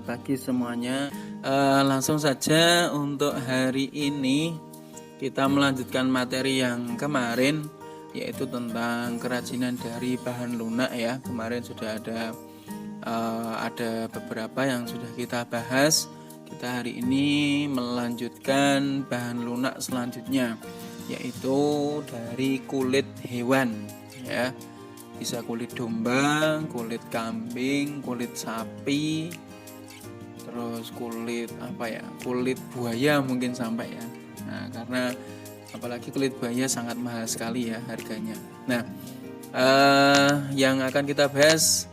Selamat pagi semuanya. Langsung saja untuk hari ini kita melanjutkan materi yang kemarin, yaitu tentang kerajinan dari bahan lunak ya. Kemarin sudah ada beberapa yang sudah kita bahas. Kita hari ini melanjutkan bahan lunak selanjutnya, yaitu dari kulit hewan ya. Bisa kulit domba, kulit kambing, kulit sapi, terus kulit kulit buaya mungkin sampai ya. Nah, karena apalagi kulit buaya sangat mahal sekali ya harganya. Nah, yang akan kita bahas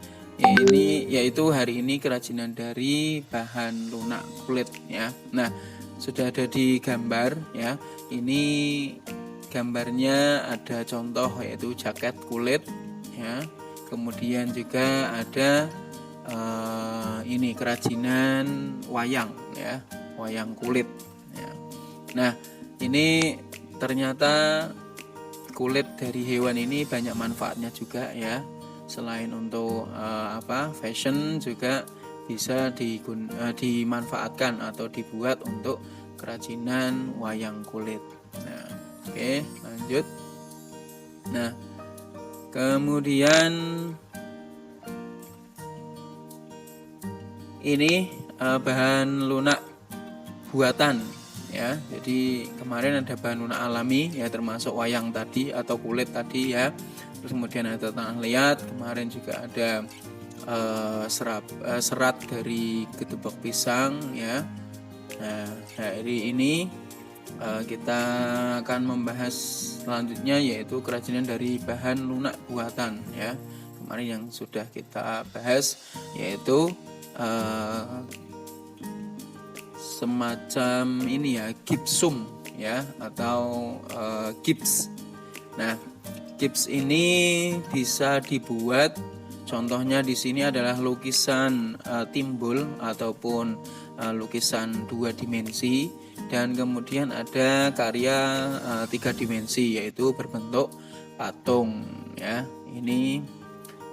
yaitu hari ini kerajinan dari bahan lunak kulit ya. Nah, sudah ada di gambar ya. Ini gambarnya ada contoh yaitu jaket kulit ya. Kemudian juga ada ini kerajinan wayang ya, wayang kulit ya. Nah, ini ternyata kulit dari hewan ini banyak manfaatnya juga ya. Selain untuk fashion, juga bisa dimanfaatkan atau dibuat untuk kerajinan wayang kulit. Nah, oke, lanjut. Nah, kemudian ini bahan lunak buatan ya. Jadi kemarin ada bahan lunak alami ya, termasuk wayang tadi atau kulit tadi ya. Terus kemudian ada tanah liat, kemarin juga ada serat dari gedebak pisang ya. Nah, hari ini kita akan membahas selanjutnya yaitu kerajinan dari bahan lunak buatan ya. Kemarin yang sudah kita bahas yaitu semacam ini ya, gipsum ya, atau gips. Nah, gips ini bisa dibuat, contohnya di sini adalah lukisan timbul ataupun lukisan 2 dimensi, dan kemudian ada karya 3 dimensi yaitu berbentuk patung ya. Ini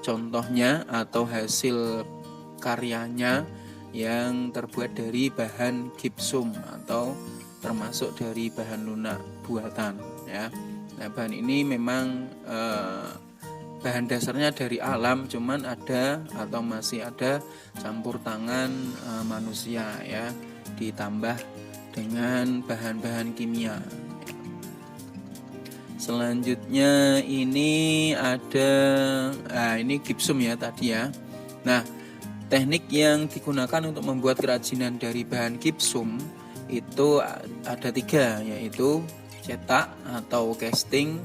contohnya atau hasil karyanya yang terbuat dari bahan gipsum atau termasuk dari bahan lunak buatan ya. Nah, bahan ini memang bahan dasarnya dari alam, cuman ada atau masih ada campur tangan manusia ya, ditambah dengan bahan-bahan kimia. Selanjutnya ini ada ini gipsum ya tadi ya. Nah, teknik yang digunakan untuk membuat kerajinan dari bahan gipsum itu ada 3, yaitu cetak atau casting,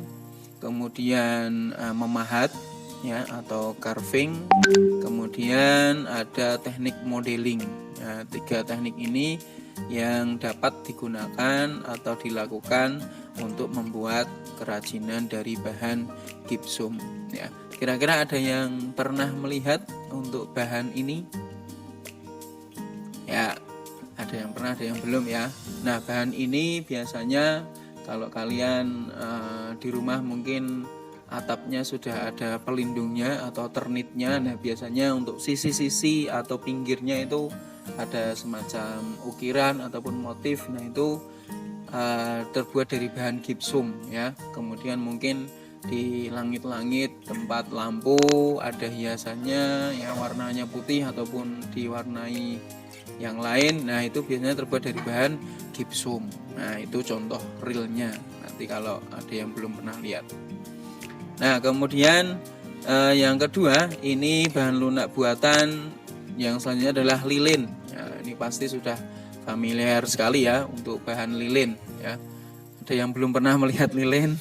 kemudian memahat ya atau carving, kemudian ada teknik modeling. Nah, 3 teknik ini yang dapat digunakan atau dilakukan untuk membuat kerajinan dari bahan gipsum ya. Kira-kira ada yang pernah melihat untuk bahan ini? Ya, ada yang pernah, ada yang belum ya. Nah, bahan ini biasanya kalau kalian di rumah mungkin atapnya sudah ada pelindungnya atau ternitnya. Nah, biasanya untuk sisi-sisi atau pinggirnya itu ada semacam ukiran ataupun motif. Nah, itu terbuat dari bahan gipsum ya. Kemudian mungkin di langit-langit tempat lampu ada hiasannya yang warnanya putih ataupun diwarnai yang lain. Nah, itu biasanya terbuat dari bahan gipsum. Nah, itu contoh realnya nanti kalau ada yang belum pernah lihat. Nah, kemudian yang kedua, ini bahan lunak buatan yang selanjutnya adalah lilin ya. Ini pasti sudah familiar sekali ya untuk bahan lilin ya. Ada yang belum pernah melihat lilin?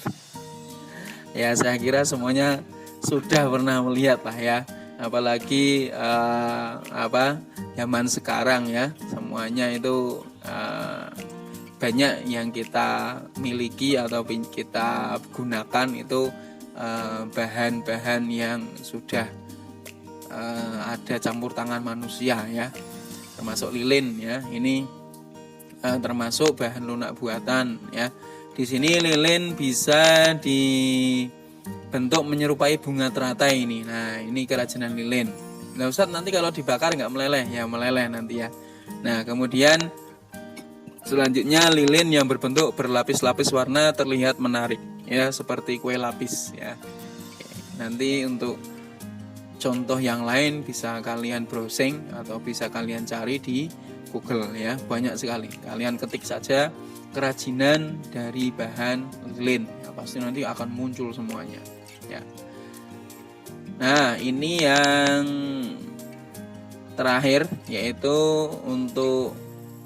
Ya, saya kira semuanya sudah pernah melihat lah ya. Apalagi zaman sekarang ya, semuanya itu banyak yang kita miliki atau kita gunakan itu bahan-bahan yang sudah ada campur tangan manusia ya, termasuk lilin ya. Ini termasuk bahan lunak buatan ya. Di sini lilin bisa dibentuk menyerupai bunga teratai ini. Nah, ini kerajinan lilin Nah Ustadz, nanti kalau dibakar nggak meleleh? Ya meleleh nanti ya. Nah kemudian selanjutnya lilin yang berbentuk berlapis-lapis warna terlihat menarik ya, seperti kue lapis ya. Oke, nanti untuk contoh yang lain bisa kalian browsing atau bisa kalian cari di Google ya, banyak sekali. Kalian ketik saja kerajinan dari bahan lilin ya, pasti nanti akan muncul semuanya ya. Nah ini yang terakhir yaitu untuk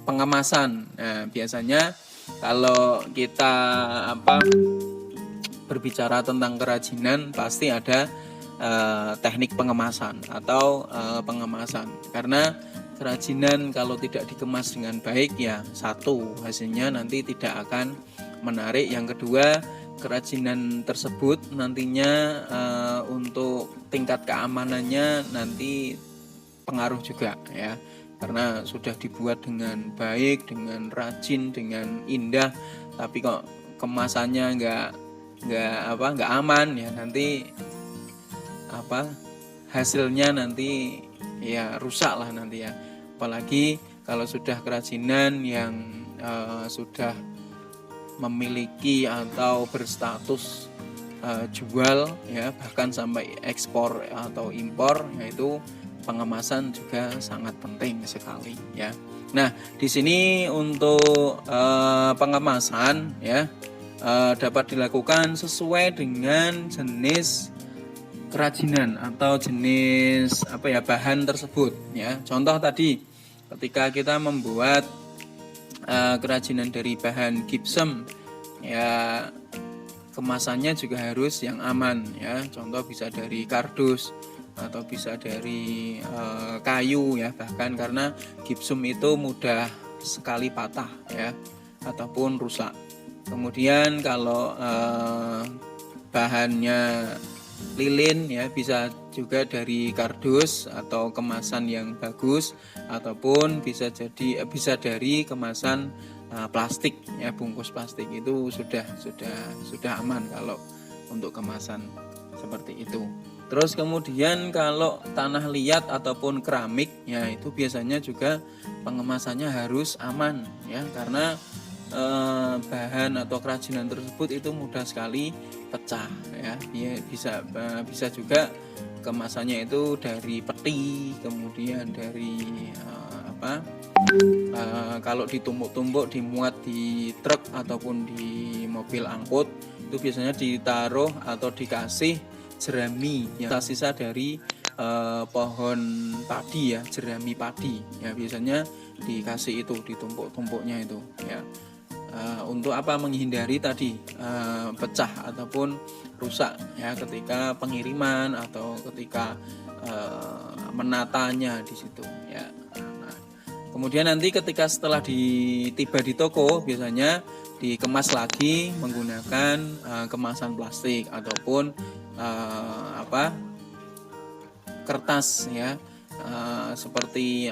pengemasan. Nah biasanya kalau kita berbicara tentang kerajinan pasti ada teknik pengemasan atau pengemasan, karena kerajinan kalau tidak dikemas dengan baik ya, satu, hasilnya nanti tidak akan menarik, yang kedua kerajinan tersebut nantinya untuk tingkat keamanannya nanti pengaruh juga ya, karena sudah dibuat dengan baik, dengan rajin, dengan indah, tapi kok kemasannya nggak aman ya, nanti hasilnya nanti ya rusak lah nanti ya. Apalagi kalau sudah kerajinan yang sudah memiliki atau berstatus jual ya, bahkan sampai ekspor atau impor, yaitu pengemasan juga sangat penting sekali ya. Nah di sini untuk pengemasan ya dapat dilakukan sesuai dengan jenis kerajinan atau jenis bahan tersebut ya. Contoh tadi ketika kita membuat kerajinan dari bahan gypsum ya, kemasannya juga harus yang aman ya. Contoh bisa dari kardus atau bisa dari kayu ya, bahkan karena gypsum itu mudah sekali patah ya ataupun rusak. Kemudian kalau bahannya lilin ya, bisa juga dari kardus atau kemasan yang bagus, ataupun bisa dari kemasan plastik ya, bungkus plastik itu sudah aman kalau untuk kemasan seperti itu. Terus kemudian kalau tanah liat ataupun keramik ya, itu biasanya juga pengemasannya harus aman ya, karena bahan atau kerajinan tersebut itu mudah sekali pecah ya. Bisa juga kemasannya itu dari peti, kemudian dari kalau ditumpuk-tumpuk dimuat di truk ataupun di mobil angkut, itu biasanya ditaruh atau dikasih jerami yang sisa dari pohon padi ya, jerami padi ya, biasanya dikasih itu, ditumpuk-tumpuknya itu ya. Untuk menghindari tadi pecah ataupun rusak ya ketika pengiriman atau ketika menatanya di situ ya. Nah, kemudian nanti ketika setelah tiba di toko, biasanya dikemas lagi menggunakan kemasan plastik ataupun kertas ya, seperti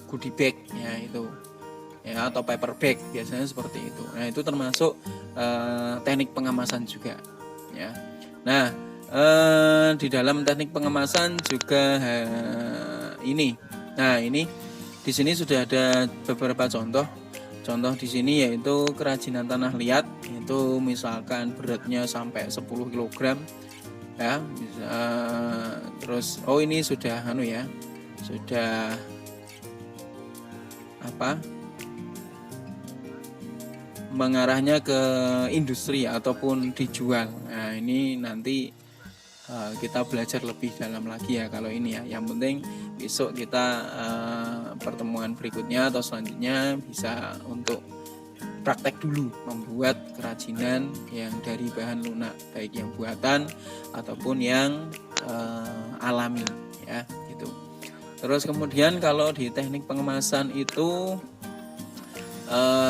goodie bag ya itu ya, atau paper bag biasanya seperti itu. Nah itu termasuk teknik pengemasan juga ya. Nah di dalam teknik pengemasan juga ini di sini sudah ada beberapa contoh di sini, yaitu kerajinan tanah liat, itu misalkan beratnya sampai 10 kg ya, bisa. Terus ini sudah sudah mengarahnya ke industri ataupun dijual. Nah ini nanti kita belajar lebih dalam lagi ya kalau ini ya. Yang penting besok kita pertemuan berikutnya atau selanjutnya bisa untuk praktek dulu membuat kerajinan yang dari bahan lunak, baik yang buatan ataupun yang alami ya gitu. Terus kemudian kalau di teknik pengemasan itu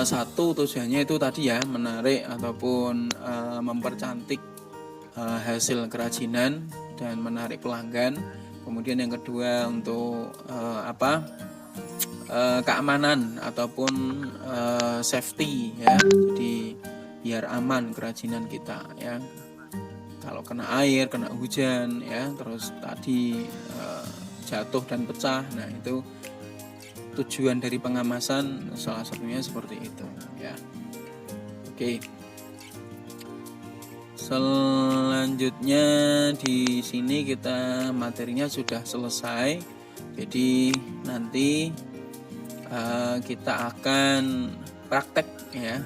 satu tujuannya itu tadi ya, menarik ataupun mempercantik hasil kerajinan dan menarik pelanggan. Kemudian yang kedua untuk keamanan ataupun safety ya, jadi biar aman kerajinan kita ya. Kalau kena air, kena hujan ya, terus tadi jatuh dan pecah. Nah, itu tujuan dari pengemasan salah satunya seperti itu ya. Oke. Selanjutnya di sini kita materinya sudah selesai. Jadi nanti kita akan praktek ya,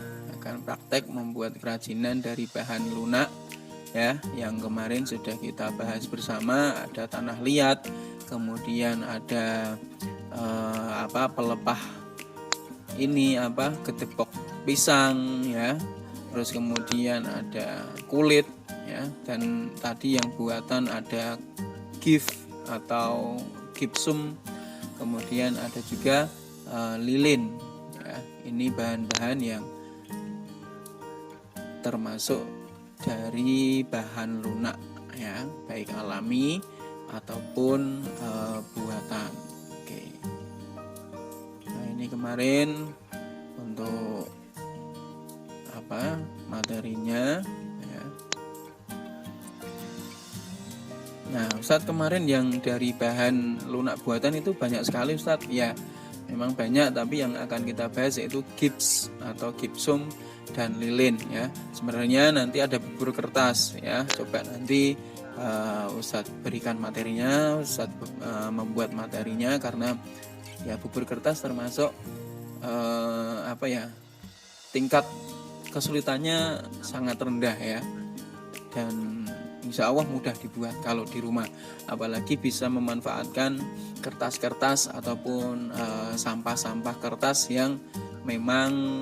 membuat kerajinan dari bahan lunak ya. Yang kemarin sudah kita bahas bersama, ada tanah liat, kemudian ada pelepah ini gedepok pisang ya. Terus kemudian ada kulit ya, dan tadi yang buatan ada gift atau gipsum, kemudian ada juga lilin ya. Ini bahan-bahan yang termasuk dari bahan lunak ya, baik alami ataupun buatan. Oke. Nah, ini kemarin untuk materinya ya. Nah, Ustadz kemarin yang dari bahan lunak buatan itu banyak sekali Ustadz ya. Memang banyak, tapi yang akan kita bahas yaitu gips atau gipsum dan lilin ya. Sebenarnya nanti ada bubur kertas ya. Coba nanti Ustadz berikan materinya, Ustadz membuat materinya, karena ya bubur kertas termasuk tingkat kesulitannya sangat rendah ya, dan insya Allah mudah dibuat kalau di rumah. Apalagi bisa memanfaatkan kertas-kertas ataupun sampah-sampah kertas yang memang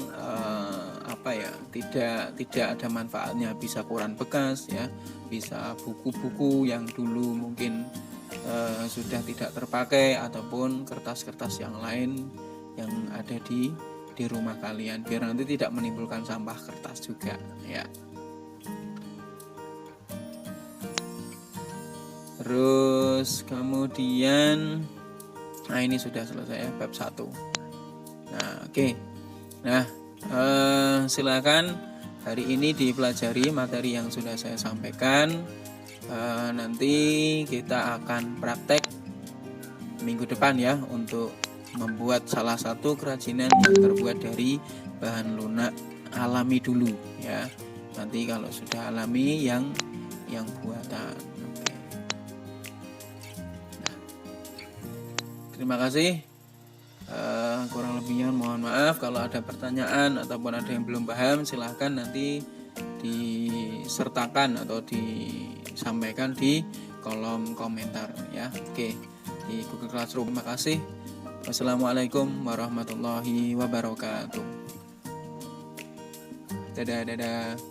tidak ada manfaatnya. Bisa koran bekas ya, bisa buku-buku yang dulu mungkin sudah tidak terpakai, ataupun kertas-kertas yang lain yang ada di rumah kalian, biar nanti tidak menimbulkan sampah kertas juga ya. Terus kemudian ini sudah selesai ya, bab 1. Nah, oke. Nah, silakan hari ini dipelajari materi yang sudah saya sampaikan. Nanti kita akan praktek minggu depan ya, untuk membuat salah satu kerajinan yang terbuat dari bahan lunak alami dulu ya. Nanti kalau sudah alami yang buatan. Oke. Nah, terima kasih. Kurang lebihnya mohon maaf. Kalau ada pertanyaan ataupun ada yang belum paham, silahkan nanti disertakan atau disampaikan di kolom komentar ya. Oke, di Google Classroom. Terima kasih. Wassalamualaikum warahmatullahi wabarakatuh. Dadah.